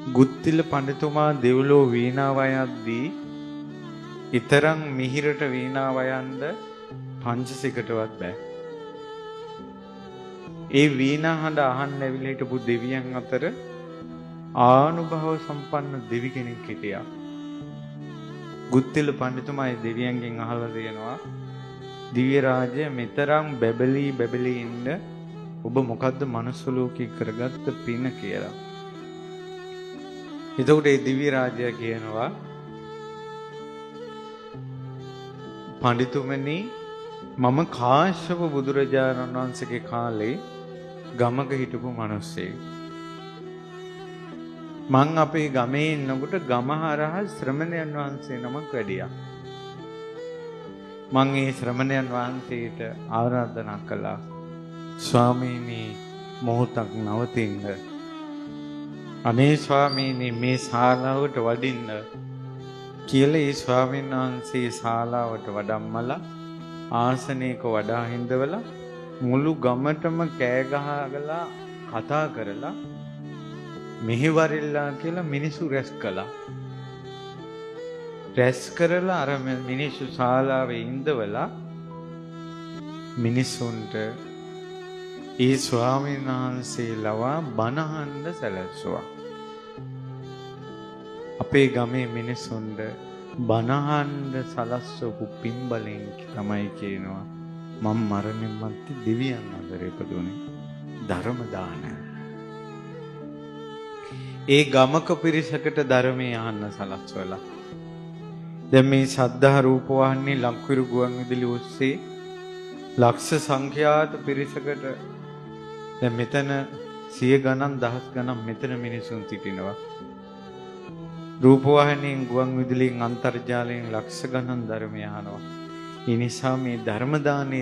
ගුත්තිල පඬිතුමා දෙව්ලෝ වීණාව යද්දී ඊතරම් මිහිරට වීණාව යන්න පංචසිකටවත් බෑ. ඒ වීණා හඬ අහන්න ඇවිල්ලා හිටපු දෙවියන් අතර ආනුභව සම්පන්න දෙවි කෙනෙක් හිටියා. ගුත්තිල පඬිතුමා ඒ දෙවියන්ගෙන් අහලා දෙනවා දිව්‍ය රාජ්‍ය මෙතරම් බැබලි ඉන්න ඔබ මොකද්ද මනුස්ස ලෝකේ කරගත්ත පින කියලා. එතකොට ඒ දිව්‍ය රාජ්‍ය කියනවා පඬිතුමනි මම කාශ්‍යප බුදුරජාණන් වහන්සේගේ කාලේ ගමක හිටපු මිනිස්සෙක්. මං අපේ ගමේ ඉන්නකොට ගම හරහා ශ්‍රමණයන් වහන්සේ නමක් වැඩියා. මං ඒ ශ්‍රමණයන් වහන්සේට ආරාධනා කළා ස්වාමීනි මොහොතක් නවතින්න. අනේ ස්වාමීනි මේ ශාලාවට වඩින්න කියලා ඒ ස්වාමීන් වහන්සේ ශාලාවට වඩම්මලා ආසනයක වඩා හිඳවලා මුළු ගමටම කෑ ගහලා කතා කරලා මෙහෙවරිල්ලා කියලා මිනිස්සු රැස් කළා. රැස් කරලා අර මිනිස්සු ශාලාවේ ඉඳවලා මිනිස්සුන්ට ඒ ස්වාමීන් වහන්සේ ලවා බණ අහන්න සැලැස්සුවා. අපේ ගමේ මිනිස්සුන්ට බණ අහන්න සලස්වපු පින්බලෙන් තමයි කියනවා මම මරණින් මත්තේ දෙවියන් අතර ඉපදුනේ ධර්ම දාන. ඒ ගමක පිරිසකට ධර්මයේ අහන්න සලස්වලා දැන් මේ සද්ධා රූප වාහිනී ලක්විරු ගුවන් විදුලි ඔස්සේ ලක්ෂ සංඛ්‍යාත පිරිසකට දැන් මෙතන සිය ගණන් දහස් ගණන් මෙතන මිනිසුන් සිටිනවා. රූප වාහිනියෙන් ගුවන් විදුලියෙන් අන්තර්ජාලයෙන් ලක්ෂ ගණන් ධර්මය අහනවා. ඒ නිසා මේ ධර්ම දානයේ